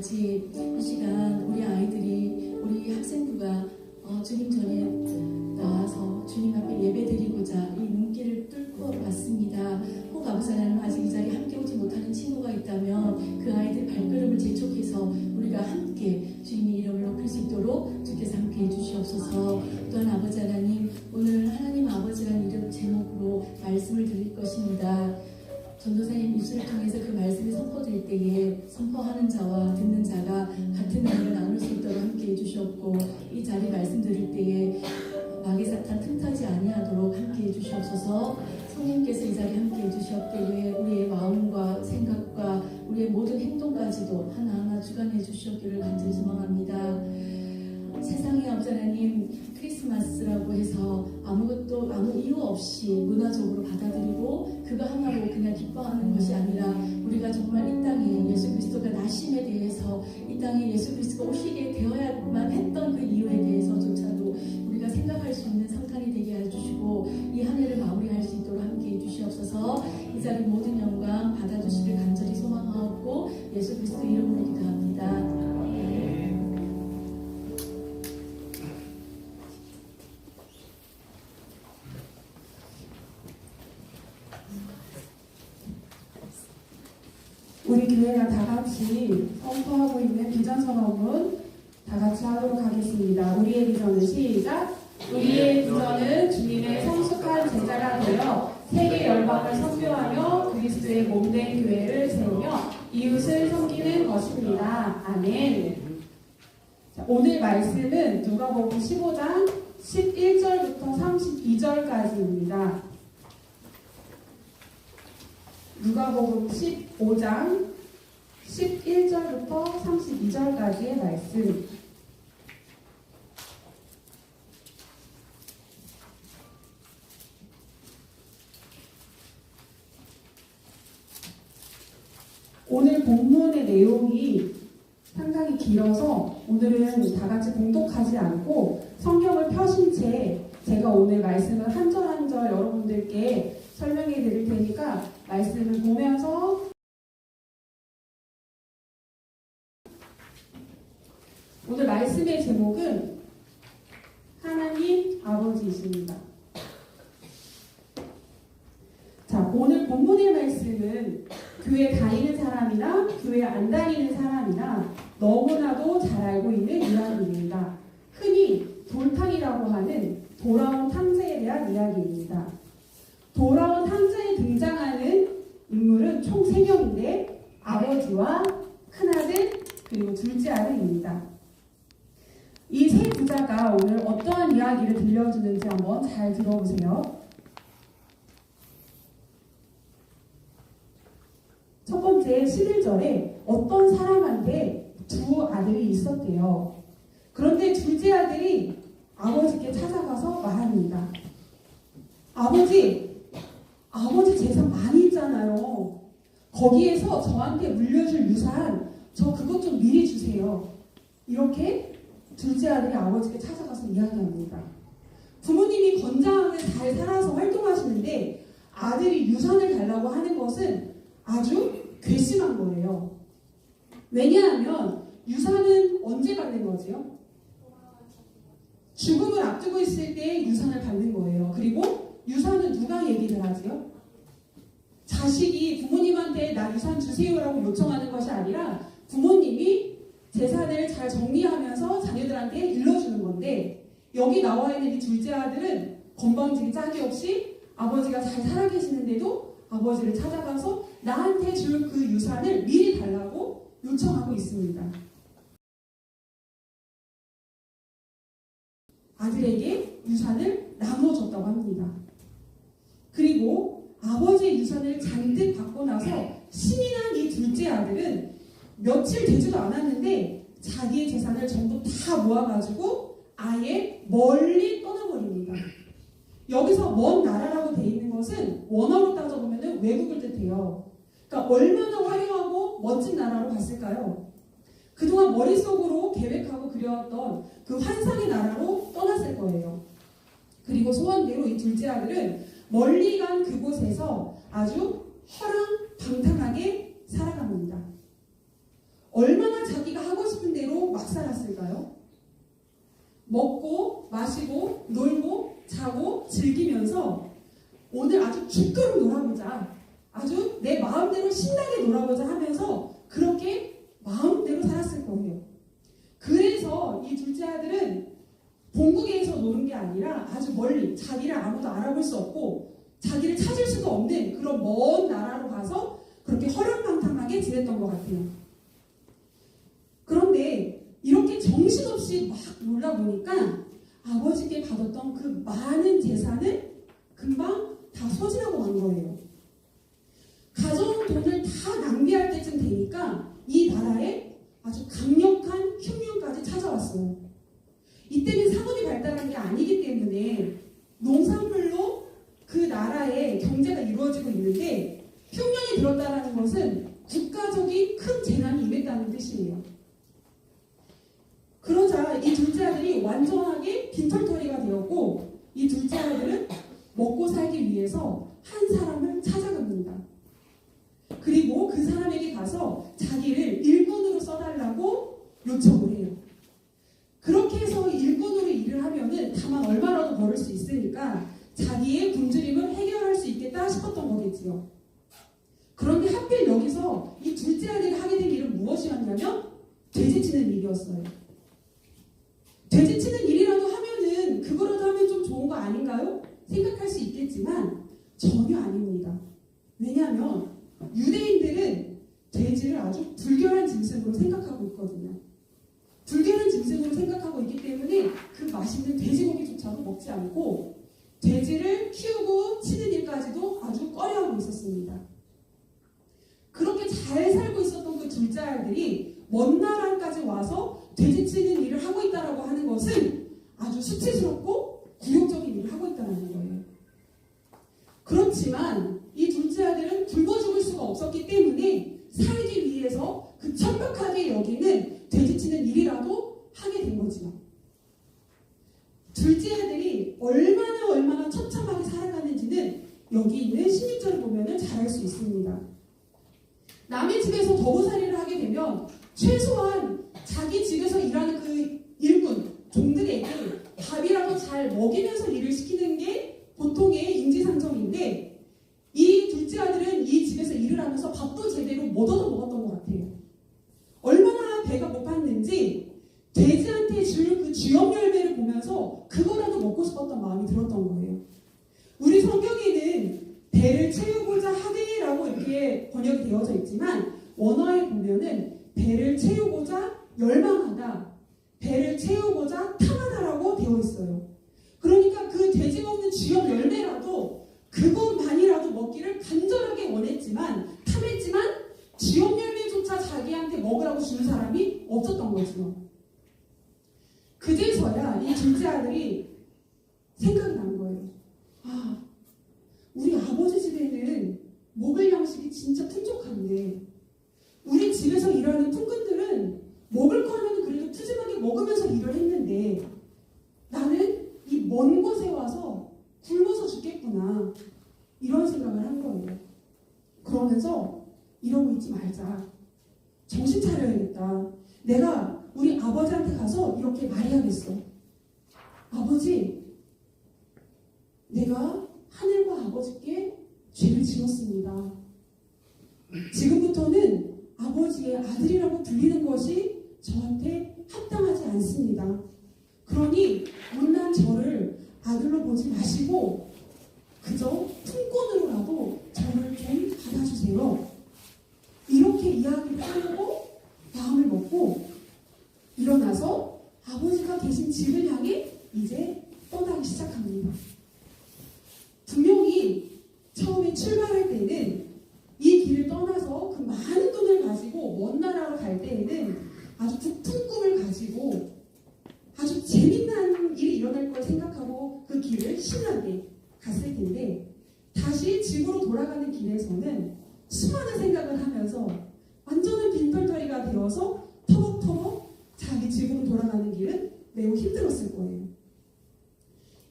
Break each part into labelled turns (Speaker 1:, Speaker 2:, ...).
Speaker 1: 아버지, 이 시간 우리 아이들이, 우리 학생부가 주님 전에 나와서 주님 앞에 예배드리고자 이 눈길을 뚫고 왔습니다. 혹 아버지 하나님 아직 이 자리에 함께 오지 못하는 친구가 있다면 그 아이들 발걸음을 재촉해서 우리가 함께 주님의 이름을 높일 수 있도록 주께서 함께 해주시옵소서. 또한 아버지 하나님, 오늘 하나님 아버지라는 이름 제목으로 말씀을 드릴 것입니다. 전도사님 입술을 통해서 그 말씀이 선포될 때에 선포하는 자와 듣는 자가 같은 의미를 나눌 수 있도록 함께 해주시옵고, 이 자리 말씀 드릴 때에 마귀 사탄 틈타지 아니하도록 함께 해주시옵소서. 성령께서 이 자리에 함께 해주시옵기에 우리의 마음과 생각과 우리의 모든 행동까지도 하나하나 주관해 주시옵기를 간절히 소망합니다. 세상의 아버지 하나님, 크리스마스라고 해서 아무 이유 없이 문화적으로 받아들이고 그거 하나로 그냥 기뻐하는 것이 아니라, 우리가 정말 이 땅에 예수 그리스도가 나심에 대해서, 이 땅에 예수 그리스도가 오시게 되어야만 했던 그 이유에 대해서조차도 우리가 생각할 수 있는 성탄이 되게 해주시고, 이 한 해를 마무리할 수 있도록 함께 해주시옵소서. 이 자리 모든 영광 받아주시길 간절히 소망하고 예수 그리스도 이름으로 기도합니다.
Speaker 2: 우리 교회가 다 같이 선포하고 있는 비전 선언문 다 같이 하도록 하겠습니다. 우리의 비전은 시작! 우리의 비전은 주님의 성숙한 제자가 되어 세계 열방을 선교하며 그리스도의 몸된 교회를 세우며 이웃을 섬기는 것입니다. 아멘. 자, 오늘 말씀은 누가복음 15장 11절부터 32절까지입니다. 누가복음 15장 11절부터 32절까지의 말씀. 오늘 본문의 내용이 상당히 길어서 오늘은 다 같이 봉독하지 않고 성경을 펴신 채 제가 오늘 말씀을 한 절 한 절 여러분들께 설명해 드릴 테니까 말씀을 보면서, 오늘 말씀의 제목은 하나님 아버지이십니다. 자, 오늘 본문의 말씀은 교회 다니는 사람이나 교회 안 다니는 사람이나 너무나도 잘 알고 있는 이야기입니다. 흔히 돌탕이라고 하는 돌아온 탕자에 대한 이야기입니다. 돌아온 탕자에 등장하는 인물은 총 3명인데 아버지와 큰아들 그리고 둘째 아들입니다. 이 세 부자가 오늘 어떠한 이야기를 들려주는지 한번 잘 들어보세요. 첫 번째 11절에 어떤 사람한테 두 아들이 있었대요. 그런데 둘째 아들이 아버지께 찾아가서 말합니다. 아버지 재산 많이 있잖아요. 거기에서 저한테 물려줄 유산 저 그것 좀 미리 주세요. 이렇게 둘째 아들이 아버지께 찾아가서 이야기합니다. 부모님이 건장하게 잘 살아서 활동하시는데 아들이 유산을 달라고 하는 것은 아주 괘씸한 거예요. 왜냐하면 유산은 언제 받는 거지요? 죽음을 앞두고 있을 때 유산을 받는 거예요. 그리고 유산은 누가 얘기를 하지요? 자식이 부모님한테 나 유산 주세요라고 요청하는 것이 아니라 부모님이 재산을 잘 정리하면서 자녀들한테 일러주는 건데, 여기 나와 있는 이 둘째 아들은 건방지기 짝이 없이 아버지가 잘 살아계시는데도 아버지를 찾아가서 나한테 줄 그 유산을 미리 달라고 요청하고 있습니다. 아들에게 유산을 나눠줬다고 합니다. 그리고 아버지의 유산을 잔뜩 받고 나서 신이 난 이 둘째 아들은 며칠 되지도 않았는데 자기의 재산을 전부 다 모아가지고 아예 멀리 떠나버립니다. 여기서 먼 나라라고 돼 있는 것은 원어로 따져보면 외국을 뜻해요. 그러니까 얼마나 화려하고 멋진 나라로 갔을까요? 그동안 머릿속으로 계획하고 그려왔던 그 환상의 나라로 떠났을 거예요. 그리고 소원대로 이 둘째 아들은 멀리 간 그곳에서 아주 허랑방탕하게 살아갑니다. 얼마나 자기가 하고 싶은 대로 막 살았을까요? 먹고 마시고 놀고 자고 즐기면서 오늘 아주 기꺼이 놀아보자, 아주 내 마음대로 신나게 놀아보자 하면서 그렇게 마음대로 살았을 거예요. 그래서 이 둘째 아들은 본국에서 노는 게 아니라 아주 멀리, 자기를 아무도 알아볼 수 없고 자기를 찾을 수도 없는 그런 먼 나라로 가서 그렇게 허랑방탕하게 지냈던 것 같아요. 그런데 이렇게 정신없이 막 놀다 보니까 아버지께 받았던 그 많은 재산을 금방 다 소진하고 간 거예요. 가져온 돈을 다 낭비할 때쯤 되니까 이 나라에 아주 강력한 흉년까지 찾아왔어요. 이때는 산업이 발달한 게 아니기 때문에 농산물로 그 나라의 경제가 이루어지고 있는데, 흉년이 들었다는 것은 국가적인 큰 재난이 임했다는 뜻이에요. 그러자 이 둘째 아들이 완전하게 빈털터리가 되었고, 이 둘째 아들은 먹고 살기 위해서 한 사람을 찾아갑니다. 그리고 그 사람에게 가서 자기를 일꾼으로 써달라고 요청을 해요. 그렇게 해서 일꾼으로 일을 하면은 다만 얼마라도 벌을 수 있으니까 자기의 굶주림을 해결할 수 있겠다 싶었던 거겠지요. 그런데 하필 여기서 이 둘째 아들이 하게 된 일은 무엇이었냐면 돼지치는 일이었어요. 돼지치는 일이라도 하면은 그거라도 하면 좀 좋은 거 아닌가요? 생각할 수 있겠지만 전혀 아닙니다. 왜냐하면 유대인들은 돼지를 아주 불결한 짐승으로 생각하고 있거든요. 불결한 짐승으로 생각하고 있기 때문에 그 맛있는 돼지고기조차도 먹지 않고 돼지를 키우고 치는 일까지도 아주 꺼려하고 있었습니다. 그렇게 잘 살고 있었던 그 둘째 아들이 먼 나라까지 와서 돼지 치는 일을 하고 있다라고 하는 것은 아주 수치스럽고 굴욕적인 일을 하고 있다는 거예요. 그렇지만 이 둘째 아들은 굶어 죽을 수가 없었기 때문에 살기 위해서 그 천박하게 여기는 돼지치는 일이라도 하게 된 거지요. 둘째 아들이 얼마나 처참하게 살아가는지는 여기 있는 16절을 보면 잘 알 수 있습니다. 남의 집에서 더부살이를 하게 되면 최소한 자기 집에서 일하는 그 일꾼, 종들에게 밥이라도 잘 먹이면서 일을 시키는 게 보통의 인지상정인데, 이 둘째 아들은 이 집에서 일을 하면서 밥도 제대로 못 얻어 먹었던 것 같아요. 얼마나 배가 고팠는지 돼지한테 줄 그 주염 열매를 보면서 그거라도 먹고 싶었던 마음이 들었던 거예요. 우리 성경에는 배를 채우고자 하되라고 이렇게 번역이 되어져 있지만 원어에 보면은 배를 채우고자 열망하다, 배를 채우고자 탐하다라고 되어 있어요. 그러니까 그 돼지 먹는 주염 열매라도 그것만이라도 먹기를 간절하게 원했지만 탐했지만 지옥 열매조차 자기한테 먹으라고 주는 사람이 없었던 거죠. 그제서야 이 둘째 아들이 생각이 난 거예요. 아, 우리 아버지 집에는 먹을 양식이 진짜 풍족한데 우리 집에서 일하는 품꾼들은 먹을 거면 그래도 푸짐하게 먹으면서 일을 했는데 나는 이 먼 곳에 와서 굶어서 죽겠구나, 이런 생각을 한 거예요. 그러면서 이러고 있지 말자, 정신 차려야겠다. 내가 우리 아버지한테 가서 이렇게 말해야겠어. 아버지, 내가 하늘과 아버지께 죄를 지었습니다. 지금부터는 아버지의 아들이라고 불리는 것이 저한테 합당하지 않습니다. 그러니 못난 저를 아들로 보지 마시고 그저 품꾼으로라도 저를 좀 받아주세요. 이렇게 이야기를 하려고 마음을 먹고 일어나서 아버지가 계신 집을 향해 이제 떠나기 시작합니다. 분명히 처음에 출발할 때는 이 길을 떠나서 그 많은 돈을 가지고 먼 나라로 갈 때에는 아주 부푼 꿈을 가지고 아주 재미난 일이 일어날 걸 생각하고 그 길을 신나게 갔을 텐데, 다시 집으로 돌아가는 길에서는 수많은 생각을 하면서 완전한 빈털터리가 되어서 터벅터벅 자기 집으로 돌아가는 길은 매우 힘들었을 거예요.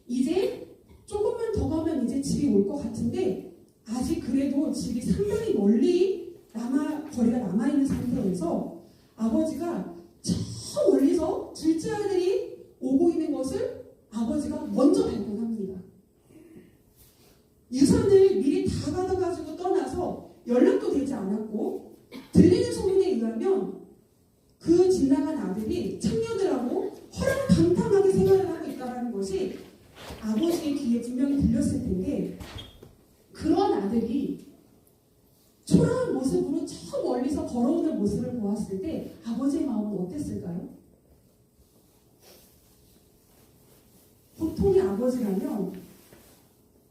Speaker 2: 이제 조금만 더 가면 이제 집이 올 것 같은데 아직 그래도 집이 상당히 멀리 거리가 남아있는 상태에서 아버지가 저 멀리서 둘째 아들이 오고 있는 것을 아버지가 먼저 발견합니다. 유산을 미리 다 받아가지고 떠나서 연락도 되지 않았고, 들리는 소문에 의하면 그 집 나간 아들이 청년들하고 허랑방탕하게 생활을 하고 있다는 것이 아버지의 귀에 분명히 들렸을 텐데, 그런 아들이 초라한 모습으로 저 멀리서 걸어오는 모습을 보았을 때 아버지의 마음은 어땠을까요? 보통의 아버지라면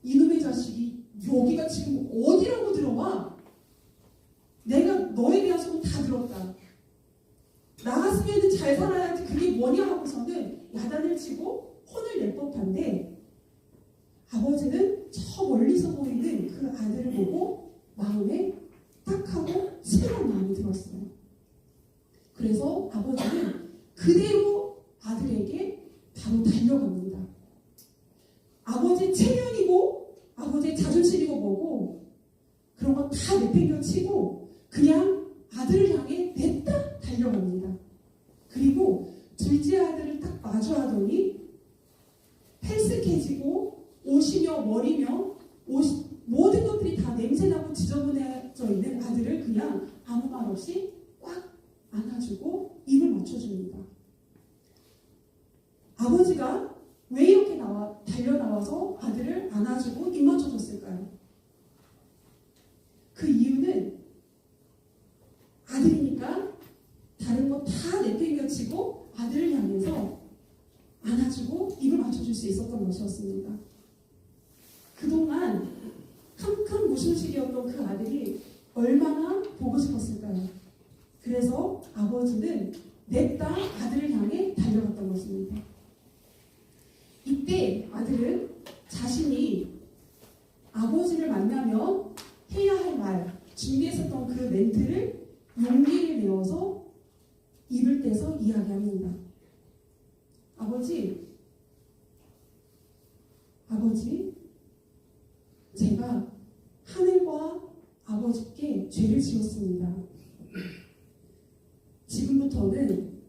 Speaker 2: 이놈의 자식이 여기가 지금 어디라고 들어와? 내가 너에 대한 소문 다 들었다. 나갔으면 잘 살아야지, 그게 뭐냐 하고서는 야단을 치고 혼을 낼 법한데, 아버지는 저 멀리서 보이는 그 아들을 보고 마음에 딱하고 치밀한 마음이 들었어요. 그래서 아버지는 그대로 아들에게 바로 달려갑니다. 아버지의 체면이고 아버지의 자존심이고 뭐고 그런 거 다 내팽겨치고 그냥 아들을 향해 냈다 달려갑니다. 그리고 둘째 아들을 딱 마주하더니 헬쓱해지고 옷이며 머리며 모든 것들이 다 냄새나고 지저분해져 있는 아들을 그냥 아무 말 없이 꽉 안아주고 입을 맞춰줍니다. 아버지가 왜 이렇게 달려나와서 아들을 안아주고 입 맞춰줬을까요? 그 이유는 아들이니까 다른 거 다 내팽겨치고 아들을 향해서 안아주고 입을 맞춰줄 수 있었던 것이었습니다. 그동안 캄캄 무심식이었던 그 아들이 얼마나 보고 싶었을까요? 그래서 아버지는 냅다 아들을 향해 달려갔던 것입니다. 이때 아들은 자신이 아버지를 만나면 해야 할 말, 준비했었던 그 멘트를 용기를 내어서 입을 떼서 이야기합니다. 아버지, 제가 하늘과 아버지께 죄를 지었습니다. 지금부터는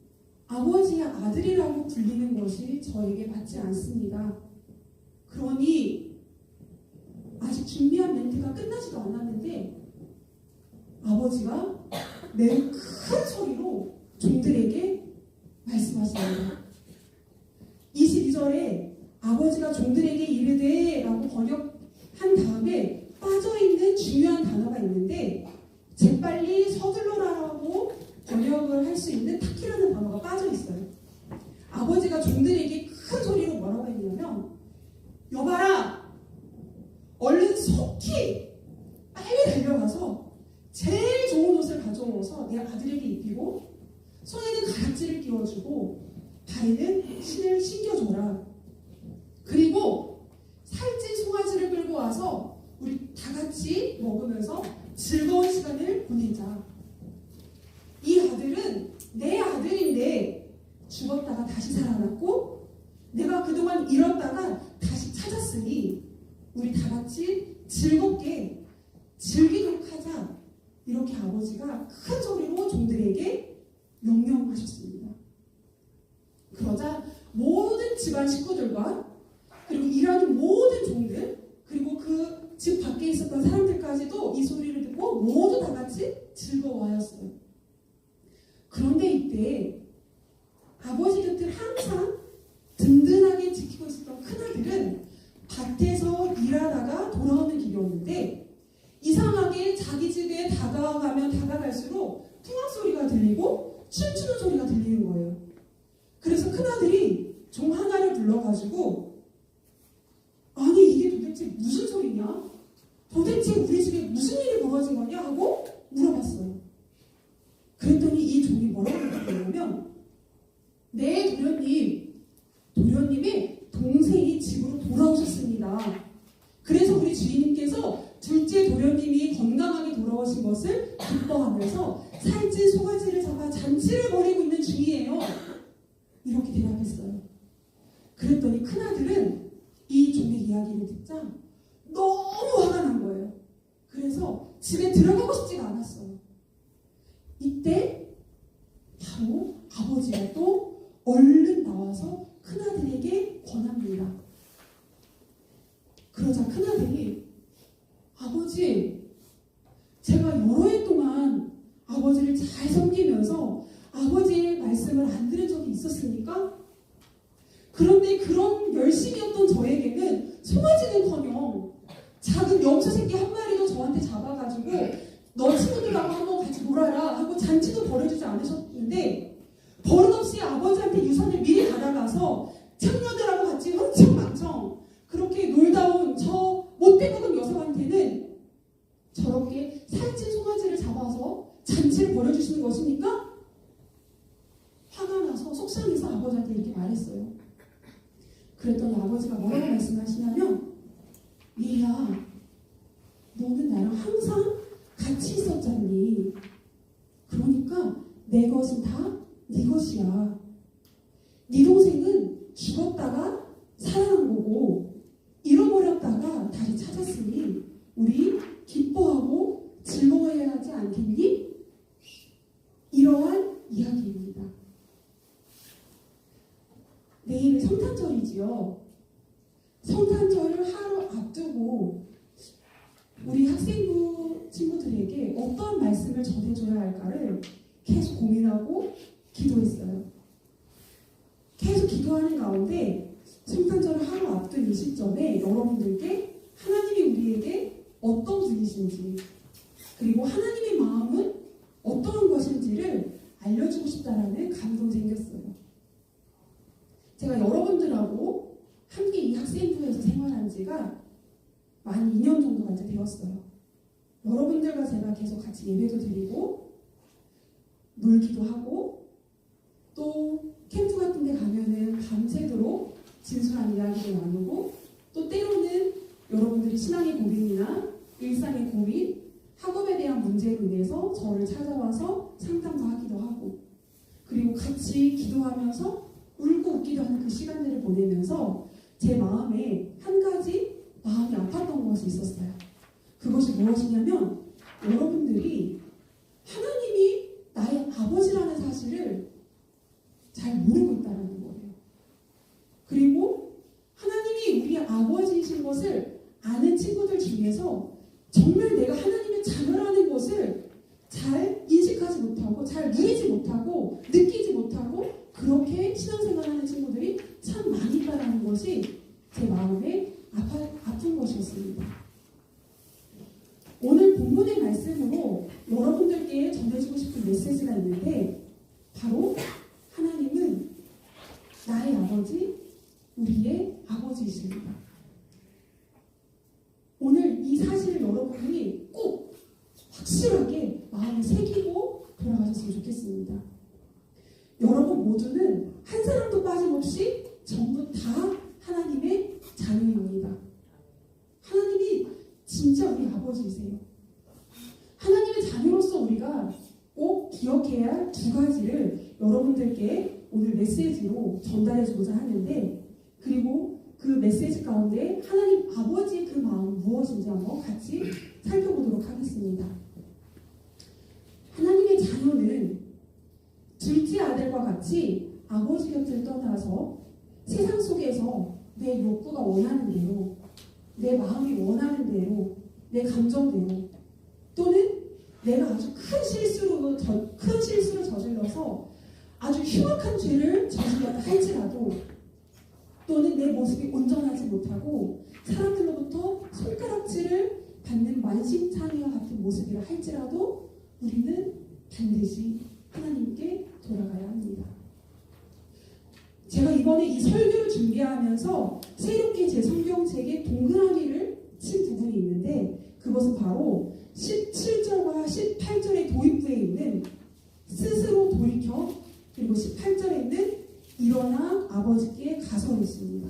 Speaker 2: 아버지의 아들이라고 불리는 것이 저에게 맞지 않습니다. 그러니 아직 준비한 멘트가 끝나지도 않았는데 아버지가 매우 큰 소리로 종들에게 말씀하십니다. 22절에 아버지가 종들에게 이르되 라고 번역한 다음에 빠져있는 중요한 단어가 있는데, 재빨리 서둘러라고 번역을 할 수 있는 타키라는 단어가 빠져있어요. 아버지가 종들에게 큰 소리로 뭐라고 했냐면, 여봐라, 얼른 속히 빨리 달려가서 제일 좋은 옷을 가져오서 내 아들에게 입히고 손에는 가락지를 끼워주고 발에는 신을 신겨줘라. 그리고 살찐 송아지를 끌고 와서 우리 다 같이 먹으면서 즐거운 시간을 보내자. 이 아들은 내 아들인데 죽었다가 다시 살아났고 내가 그동안 잃었다가 다시 찾았으니 우리 다 같이 즐겁게 즐기도록 하자. 이렇게 아버지가 큰 소리로 종들에게 명령하셨습니다. 그러자 모든 집안 식구들과 그리고 일하는 모든 종들 그리고 그 집 밖에 있었던 사람들까지도 이 소리를 듣고 모두 다 같이 즐거워하였어요. 그런데 이때 아버지 곁을 항상 든든하게 지키고 있었던 큰아들은 밭에서 일하다가 돌아오는 길이었는데 이상하게 자기 집에 다가가면 다가갈수록 풍악 소리가 들리고 춤추는 소리가 들리는 거예요. 그래서 큰아들이 종 하나를 불러가지고 아니 이게 도대체 무슨 소리냐? 도대체 우리 집에 무슨 일이 벌어진 거냐? 하고 물어봤어요. 그랬더니 이 종이 뭐라고 말했냐면 네 도련님의 동생이 집으로 돌아오셨습니다. 그래서 우리 주인님께서 둘째 도련님이 건강하게 돌아오신 것을 기뻐하면서 살찐 송아지를 잡아 잔치를 벌이고 있는 중이에요. 이렇게 대답했어요. 그랬더니 큰아들은 이 종의 이야기를 듣자 너무 화가 난 거예요. 그래서 집에 들어가고 싶지가 않았어요. 이때 바로 아버지가 또 얼른 나와서 큰아들에게 권합니다. 그러자 큰아들이 아버지, 제가 여러 해 동안 아버지를 잘 섬기면서 아버지의 말씀을 안 들은 적이 있었습니까? 그런데 그런 열심이었던 저에게는 송아지는커녕 작은 염소 새끼 한 마리도 저한테 잡아가지고 너 친구들하고 한번 같이 놀아라 하고 잔치도 벌여주지 않으셨는데 버릇없이 아버지한테 유산을 미리 받아가서 청녀들하고 같이 흥청망청 그렇게 놀다 온 저 못되먹은 녀석한테는 저렇게 살찐 송아지를 잡아서 잔치를 벌여주시는 것입니까? 화가 나서 속상해서 아버지한테 이렇게 말했어요. 그랬더니 아버지가 뭐라고 말씀하시냐면 얘야, 너는 나랑 항상 같이 있었잖니. 그러니까 내 것은 다 네 것이야. 네 동생은 죽었다가 살아난 거고 잃어버렸다가 다시 찾았으니 우리 기뻐하고 즐거워해야 하지 않겠니? 이러한 이야기입니다. 내일 성탄절이지요. 성탄절을 하루 앞두고 우리 학생부 친구들에게 어떤 말씀을 전해줘야 할까를 계속 고민하고 기도했어요. 계속 기도하는 가운데 성탄절을 하루 앞둔 이 시점에 여러분들께 하나님이 우리에게 어떤 분이신지 그리고 하나님의 마음은 어떠한 것인지를 알려주고 싶다라는 감동이 생겼어요. 제가 여러분들하고 함께 이 학생부에서 생활한 지가 만 2년 정도가 이제 되었어요. 여러분들과 제가 계속 같이 예배도 드리고 놀기도 하고 또 캠프 같은 데 가면은 밤새도록 진솔한 이야기를 나누고 또 때로는 여러분들이 신앙의 고민이나 일상의 고민, 학업에 대한 문제로 인해서 저를 찾아와서 상담도 하기도 하고 그리고 같이 기도하면서 울고 웃기도 하는 그 시간들을 보내면서 제 마음에 한 가지 마음이 아팠던 것이 있었어요. 그것이 무엇이냐면 여러분들이 하나님이 나의 아버지라는 사실을 잘 모르고 있다는 거예요. 그리고 하나님이 우리의 아버지이신 것을 아는 친구들 중에서 정말 내가 하나님의 자녀라는 것을 잘 인식하지 못하고 잘 누리지 못하고 느끼지 못하고 그렇게 신앙생활하는 친구들이 참 많이 있다는 것이 제 마음에 아픈 것이었습니다. 오늘 본문 잘 새기고 돌아가셨으면 좋겠습니다. 여러분 모두는 한 사람도 빠짐없이 전부 다 하나님의 자녀입니다. 하나님이 진짜 우리 아버지이세요. 하나님의 자녀로서 우리가 꼭 기억해야 할 두 가지를 여러분들께 오늘 메시지로 전달해주고자 하는데, 그리고 그 메시지 가운데 하나님 아버지의 그 마음 무엇인지 한번 같이 살펴보도록 하겠습니다. 하나님의 자녀는 둘째 아들과 같이 아버지 곁을 떠나서 세상 속에서 내 욕구가 원하는 대로, 내 마음이 원하는 대로, 내 감정대로, 또는 내가 아주 큰 실수로 저질러서 아주 흉악한 죄를 저질렀다 할지라도, 또는 내 모습이 온전하지 못하고 사람들로부터 손가락질을 받는 만신창이와 같은 모습이라 할지라도 우리는 반드시 하나님께 돌아가야 합니다. 제가 이번에 이 설교를 준비하면서 새롭게 제 성경책에 동그라미를 친 부분이 있는데, 그것은 바로 17절과 18절의 도입부에 있는 스스로 돌이켜, 그리고 18절에 있는 일어나 아버지께 가서있습니다.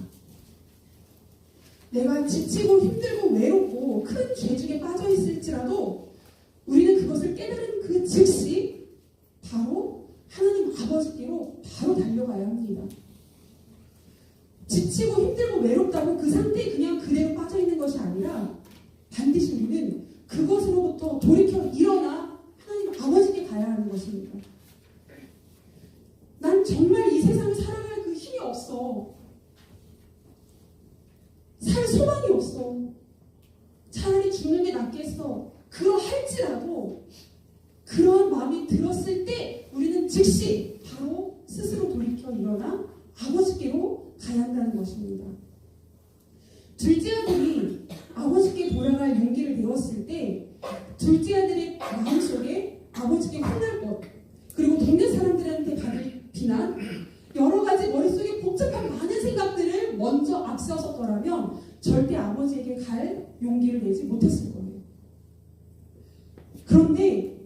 Speaker 2: 내가 지치고 힘들고 외롭고 큰 죄 중에 빠져 있을지라도 우리는 그것을 깨달은 그 즉시 바로 하나님 아버지께로 바로 달려가야 합니다. 지치고 힘들고 외롭다고 그 상태에 그냥 그대로 빠져 있는 것이 아니라 반드시 우리는 그것으로부터 돌이켜 일어나 하나님 아버지께 가야 하는 것입니다. 난 정말 이 세상을 살아갈 그 힘이 없어. 살 소망이 없어. 차라리 죽는 게 낫겠어. 그러할지라도 그러한 마음이 들었을 때 우리는 즉시 바로 스스로 돌이켜 일어나 아버지께로 가야 한다는 것입니다. 둘째 아들이 아버지께 돌아갈 용기를 내었을 때 둘째 아들의 마음속에 아버지께 혼날 것, 그리고 동네 사람들한테 받을 비난, 여러 가지 머릿속에 복잡한 많은 생각들을 먼저 앞세웠었더라면 절대 아버지에게 갈 용기를 내지 못했을 거예요. 그런데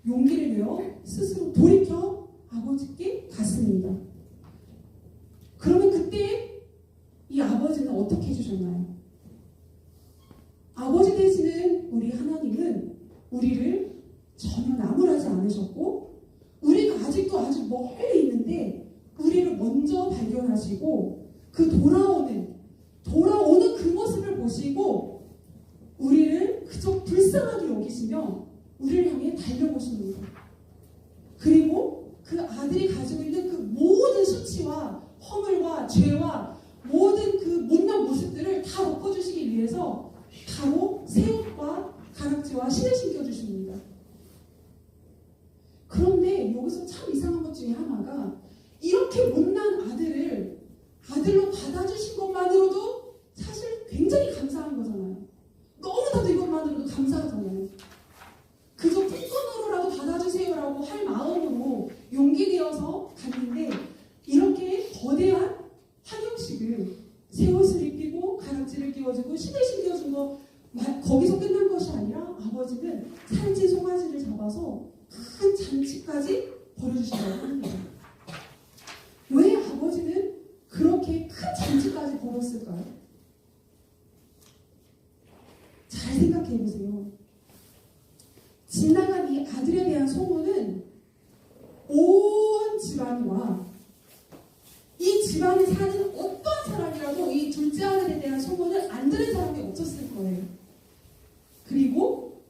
Speaker 2: 용기를 내어 스스로 돌이켜 아버지께 갔습니다. 그러면 그때 이 아버지는 어떻게 해주셨나요? 아버지 되시는 우리 하나님은 우리를 전혀 나무라지 않으셨고, 우리가 아직도 아주 멀리 있는데 우리를 먼저 발견하시고 그 돌아오는 그 모습을 보시고 우리를 그저 불쌍하게 여기시며 우리를 향해 달려보십니다. 그리고 그 아들이 가지고 있는 그 모든 수치와 허물과 죄와 모든 그 못난 모습들을 다 덮어주시기 위해서 바로 새 옷과 가락지와 신을 신겨주십니다. 그런데 여기서 참 이상한 것 중에 하나가, 이렇게 못난 아들을 아들로 받아주신 것만으로도 사실 굉장히 감사한 거잖아요. 너무나도 이것만으로도 감사하잖아요. 그저 푼건으로라도 받아주세요라고 할 마음으로 용기 내어서 갔는데, 이렇게 거대한 환영식을 새 옷을 입히고 가락지를 끼워주고 신을 신겨준 거, 거기서 끝난 것이 아니라 아버지는 살찐 송아지를 잡아서 큰 잔치까지 벌여주신다고 합니다. 왜 아버지는 그렇게 큰 잔치까지 벌였을까요? 잘 생각해 보세요. 집 나간 이 아들에 대한 소문은 온 집안과 이 집안에 사는 어떤 사람이라도 이 둘째 아들에 대한 소문을 안 들은 사람이 없었을 거예요. 그리고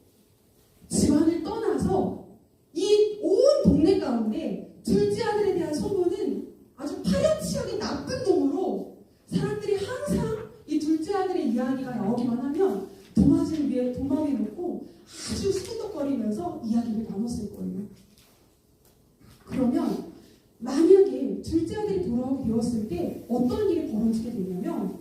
Speaker 2: 집안을 떠나서 이 온 동네 가운데 둘째 아들에 대한 소문은 아주 파렴치하게 나쁜 놈으로, 사람들이 항상 이 둘째 아들의 이야기가 나오기만 하면 도마질 위에 도마에 놓고 아주 수근덕거리면서 이야기를 나눴을 거예요. 그러면 만약에 둘째 아들이 돌아오게 되었을 때 어떤 일이 벌어지게 되냐면,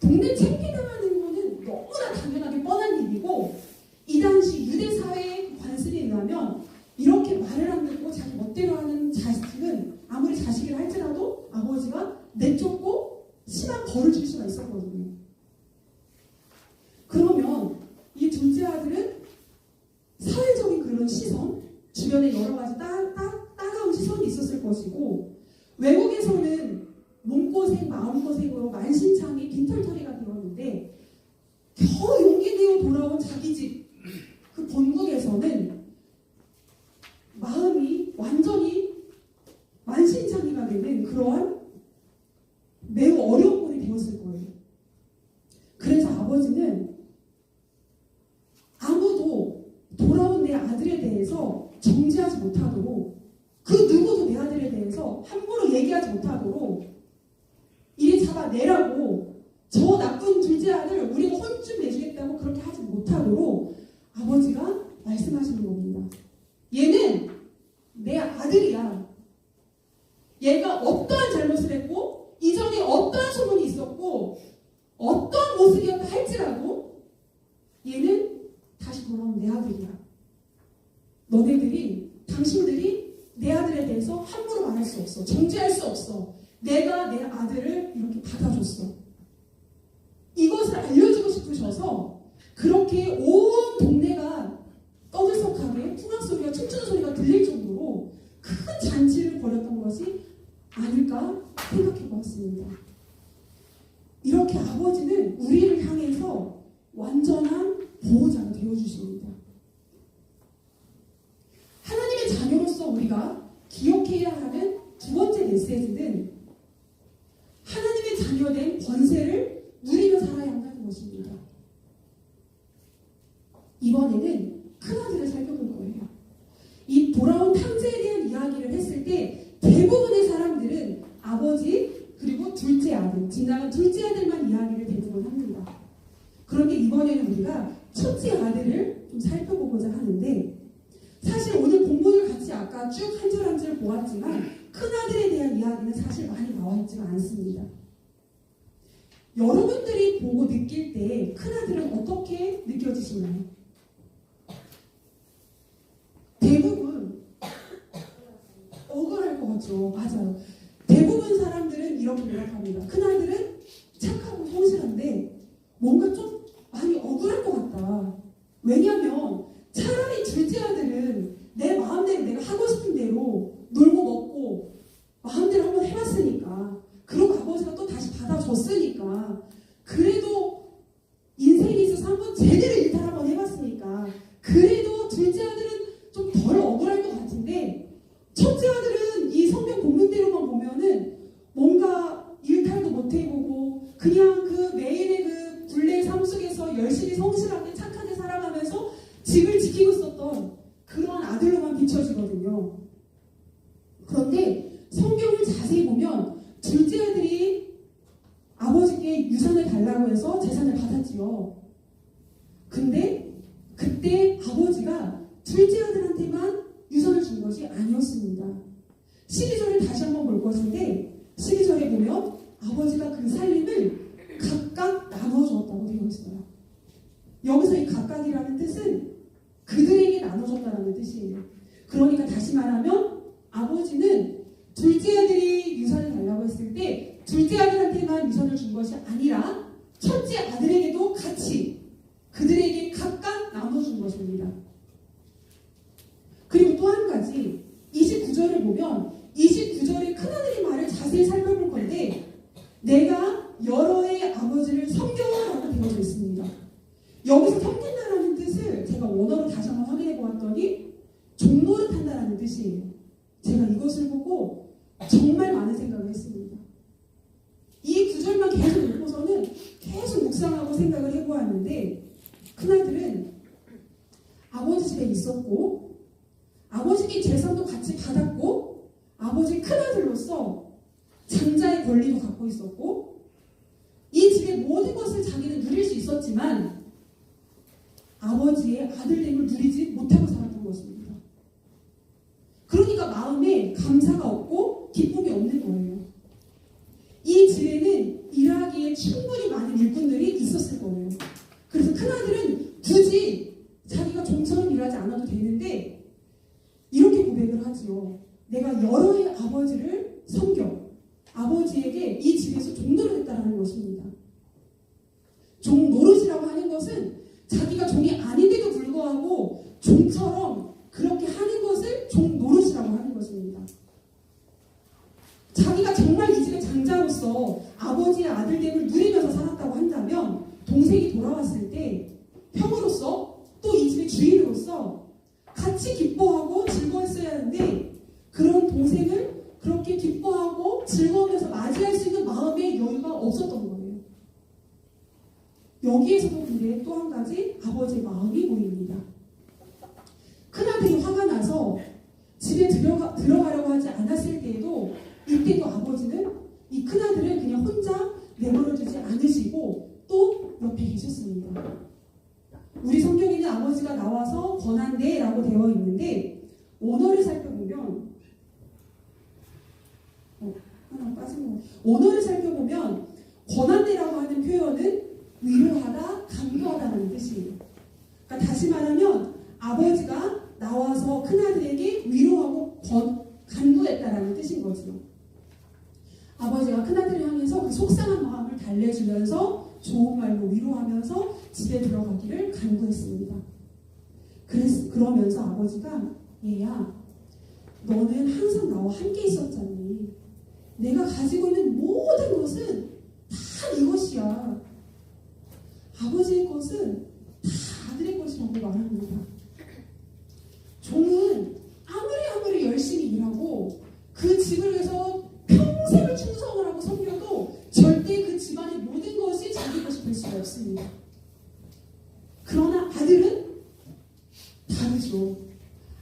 Speaker 2: 동네 챙피당하는 거는 너무나 당연하게 뻔한 일이고, 이 당시 유대 사회의 관습에 의하면 이렇게 말을 안 듣고 자기 멋대로 하는 자식은 아무리 자식이라 할지라도 아버지가 내쫓고 심한 벌을 줄 수가 있었거든요. 그러면 이 둘째 아들은 사회적인 그런 시선, 주변에 여러 가지 따가운 시선이 있었을 것이고, 외국에서는 몸고생, 마음고생으로 만신창이 빈털터리가 되었는데 겨우 용기 내어 돌아온 자기 집, 그 본국에서는 마음이 완전히 만신창이가 되는 그러한 매우 어려운 꼴이 되었을 거예요. 그래서 아버지는 아무도 돌아온 내 아들에 대해서 정지하지 못하도록, 그 누구도 내 아들에 대해서 함부로 얘기하지 못하도록 이리 잡아내라고, 저 나쁜 둘째 아들 우리가 혼쭐 내주겠다고 그렇게 하지 못하도록 아버지가 말씀하시는 겁니다. 얘는 내 아들이야. 얘가 어떠한 잘못을 했고 이전에 어떠한 소문이 있었고 어떠한 모습이었다 할지라도 얘는 다시 돌아온 내 아들이야. 너네들이, 당신들이 내 아들에 대해서 함부로 말할 수 없어. 정죄할 수 없어. 내가 내 아들을 이렇게 받아줬어. 이것을 알려주고 싶으셔서 그렇게 온 동네가 떠들썩하게 풍악 소리가, 춤추는 소리가 들릴 정도로 큰 잔치를 벌였던 것이 아닐까 생각해 보았습니다. 이렇게 아버지는 우리를 향해서 완전한 보호자가 되어주십니다. 하나님의 자녀로서 우리가 기억해야 하는 두 번째 메시지는 하나님의 자녀된 권세를 누리며 살아야 한다는 것입니다. 이번에는 큰아들을 살펴볼 거예요. 이 돌아온 탕자에 대한 이야기를 했을 때 대부분의 사람들은 아버지 그리고 둘째 아들, 지나간 둘째 아들만 이야기를 대부분 합니다. 그런데 이번에는 우리가 첫째 아들을 좀 살펴보고자 하는데, 사실 오늘 본문을 같이 아까 쭉 한 절 한 절 보았지만 큰아들에 대한 이야기는 사실 많이 나와 있지는 않습니다. 여러분들이 보고 느낄 때 큰아들은 어떻게 느껴지시나요? 대부분 억울할 것 같죠. 맞아요. 대부분 사람들은 이렇게 생각합니다. 큰아들은 착하고 성실한데 뭔가 좀 많이 억울할 것 같다. 왜냐하면 차라리 둘째 아들은 내 마음대로 내가 하고 싶은 대로 놀고 먹고 마음대로 한번 해봤으니까, 그리고 아버지가 또 다시 받아줬으니까, 그래도 인생에 있어서 한번 제대로 일탈 한번 해봤으니까 그래도 둘째 아들은 좀 덜 억울할 것 같은데, 첫째 아들은 이 성경 본문대로만 보면은 뭔가 일탈도 못 해보고 그냥 그 매일의 그 굴레 삶 속에서 열심히 성실하게 착하게 살아가면서 집을 지키고 있었던 그런 아들로만 비춰지거든요. 그런데 성경을 자세히 보면 둘째 아들이 아버지께 유산을 달라고 해서 재산을 받았지요. 근데 그때 아버지가 둘째 아들한테만 유산을 준 것이 아니었습니다. 12절을 다시 한번 볼 것인데 12절에 보면 아버지가 그 살림을 각각 나누어 주었다고 되어 있어요. 여기서 이 각각이라는 뜻은 그들에게 나눠줬다는 뜻이에요. 그러니까 다시 말하면 아버지는 둘째 아들이 유산을 달라고 했을 때 둘째 아들한테만 유산을 준 것이 아니라 첫째 아들에게도 같이 그들에게 각각 나눠준 것입니다. 그리고 또 한 가지 29절을 보면 29절의 큰아들의 말을 자세히 살펴볼 건데, 내가 여러의 아버지를 섬겨라고 되어져 있습니다. 여기서 섬긴다라는 뜻을 제가 원어로 다시 한번 확인해 보았더니 종노릇한다라는 뜻이에요. 제가 이것을 보고 정말 많은 생각을 했습니다. 이 구절만 계속 읽고서는 계속 묵상하고 생각을 해보았는데, 큰아들은 아버지 집에 있었고 아버지께 재산도 같이 받았고 아버지 큰아들로서 장자의 권리도 갖고 있었고 이 집의 모든 것을 자기는 누릴 수 있었지만 아버지의 아들됨을 누리지 못하고 살았던 것입니다. 그러니까 마음에 감사가 없고 기쁨이 없는 거예요. 이 집에는 일하기에 충분히 많은 일꾼들이 있었을 거예요. 그래서 큰아들은 굳이 자기가 좀처럼 일하지 않아도 되는데 이렇게 고백을 하지요. 내가 여러의 아버지를 섬겨 아버지에게 이 집에서 종노릇 했다는 것입니다. 종노릇이라고 하는 것은 자기가 종이 아닌데도 불구하고 종처럼 그렇게 하는 것을 종 노릇이라고 하는 것입니다. 자기가 정말 이 집의 장자로서 아버지의 아들됨을 누리면서 살았다고 한다면 동생이 돌아왔을 때 형으로서 또 이 집의 주인으로서 같이 기뻐하고 즐거웠어야 하는데 그런 동생을 그렇게 기뻐하고 즐거우면서 맞이할 수 있는 마음의 여유가 없었던 거예요. 여기에서도 근데 또 한 가지 아버지의 마음이 보입니다. 큰아들이 화가 나서 집에 들어가려고 하지 않았을 때에도 이때도 아버지는 이 큰아들을 그냥 혼자 내버려두지 않으시고 또 옆에 계셨습니다. 우리 성경에는 아버지가 나와서 권한대 라고 되어 있는데 원어를 살펴보면 원어를 살펴보면 권한대라고 하는 표현은 위로하다, 강구하다는 뜻이에요. 그러니까 다시 말하면 아버지가 나와서 큰아들에게 위로하고 간구했다라는 뜻인 거죠. 아버지가 큰아들을 향해서 그 속상한 마음을 달래주면서 좋은 말로 위로하면서 집에 들어가기를 간구했습니다. 그러면서 아버지가 얘야, 너는 항상 나와 함께 있었잖니. 내가 가지고 있는 모든 것은 다 네 것이야. 아버지의 것은 다 아들의 것이라고 말합니다. 종은 아무리 열심히 일하고 그 집을 위해서 평생을 충성을 하고 섬겨도 절대 그 집안의 모든 것이 자기 것이 될 수가 없습니다. 그러나 아들은 다르죠.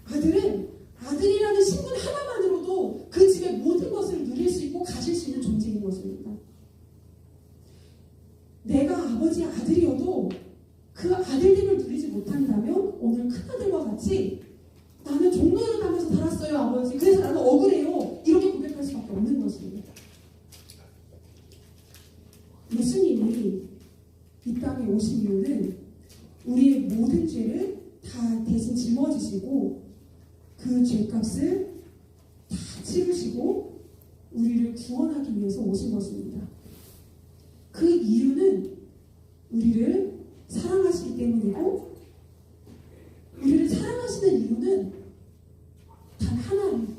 Speaker 2: 아들은 아들이라는 신분 하나만으로도 그 집의 모든 것을 누릴 수 있고 가질 수 있는 존재인 것입니다. 내가 아버지의 아들이어도 그 아들됨을 누리지 못한다면 오늘 큰아들과 같이 나는 종노릇 하면서 살았어요 아버지, 그래서 나는 억울해요, 이렇게 고백할 수밖에 없는 것입니다. 예수님이 이 땅에 오신 이유는 우리의 모든 죄를 다 대신 짊어지시고 그 죄값을 다 치르시고 우리를 구원하기 위해서 오신 것입니다. 그 이유는 우리를 사랑하시기 때문이고, 우리를 사랑하시는 이유는 단 하나님,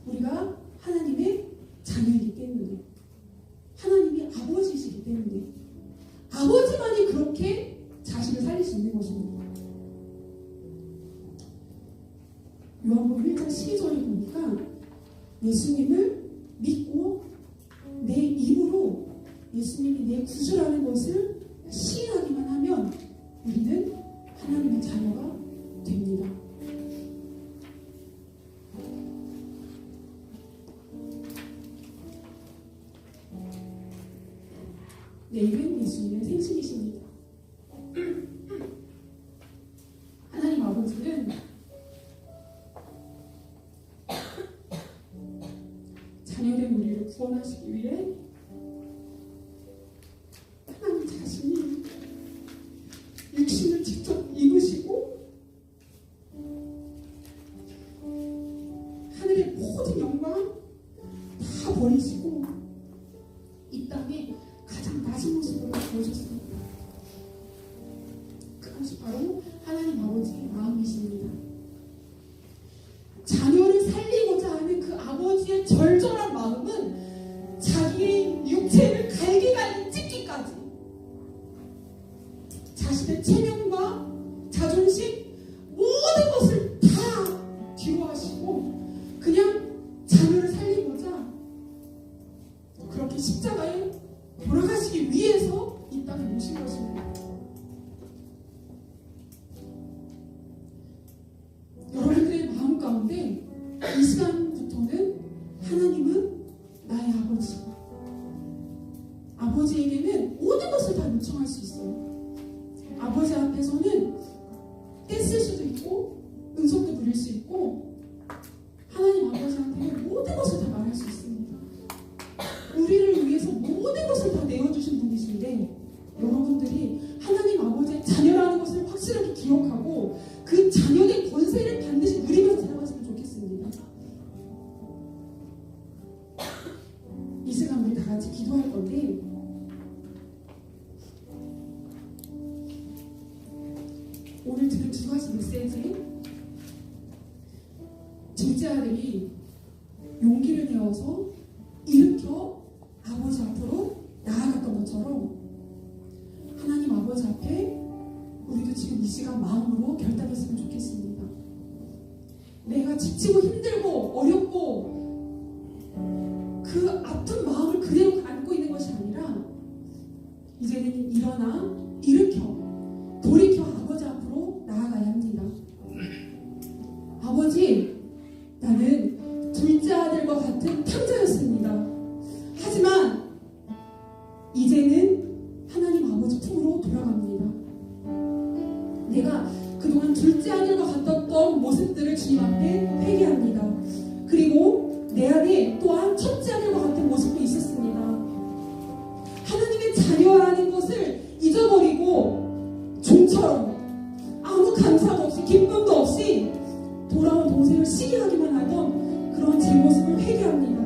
Speaker 2: 우리가 하나님의 자녀이기 때문에, 하나님이 아버지이시기 때문에, 아버지만이 그렇게 자식을 살릴 수 있는 것입니다. 요한복음 1장 12절에 보니까 예수님을 믿고 내 입으로 예수님이 내 구주라는 것을 시인하기만 하면 우리는 하나님의 자녀가 됩니다. 내일은 예수님의 생신이십니다. 하나님 아버지는 자녀된 우리를 구원하시기 위해 하나님 자신이 육신을 직접 입으시고 하늘의 모든 영광 다 버리시고 이 땅에 가장 낮은 모습으로 보여줬습니다. 그것이 바로 하나님 아버지의 마음이십니다. 자녀를 살리고자 하는 그 아버지의 절절한 마음은 자기의 육체를 갈기갈기 찢기까지 자신의 체면과 자존심 모든 것을 다 뒤로하시고 그냥 자녀를 살리고자 그렇게 십자가에 돌아가시기 위해서 이 땅에 모신 것입니다. 여러분들의 마음 가운데 이 시간부터는 하나님은 나의 아버지, 아버지에게는 모든 것을 다 요청할 수 있어요. 아버지 앞에서는 떼쓸 수도 있고 은총도 부릴 수 있고 하나님 아버지한테는 모든 것을 다 말할 수 있습니다. 우리를 위해서 모든 것을 다 내어주신 분이신데 여러분들이 하나님 아버지의 자녀라는 것을 확실하게 기억하고 그 자녀의 권세를 반드시 누리면서 살아갔으면 좋겠습니다. 이 시간 우리 다 같이 기도할 건데 오늘 들은 두 가지 메시지 둘째 아들이 용기를 내어서 일으켜 아버지 앞으로 나아갔던 것처럼 하나님 아버지 앞에 우리도 지금 이 시간 마음으로 결단했으면 좋겠습니다. 내가 지치고 힘들고 어렵고 그 아픈 마음을 그대로 안고 있는 것이 아니라 이제는 일어나 일으켜 돌이켜 아버지 앞으로 나아가야 합니다. 아버지, 나는 둘째 아들과 같은 탕자였습니다. 하지만 이제는 하나님 아버지 품으로 돌아갑니다. 내가 그동안 둘째 아들과 같았던 모습들을 주님 앞에 회개합니다. 그리고 내 안에 또한 첫째 아들과 같은 모습도 있었습니다. 하나님의 자녀라는 것을 잊어버리고 좀처럼 아무 감사도 없이 기쁨도 없이 돌아온 동생을 시기하기만 하던 그런 제 모습을 회개합니다.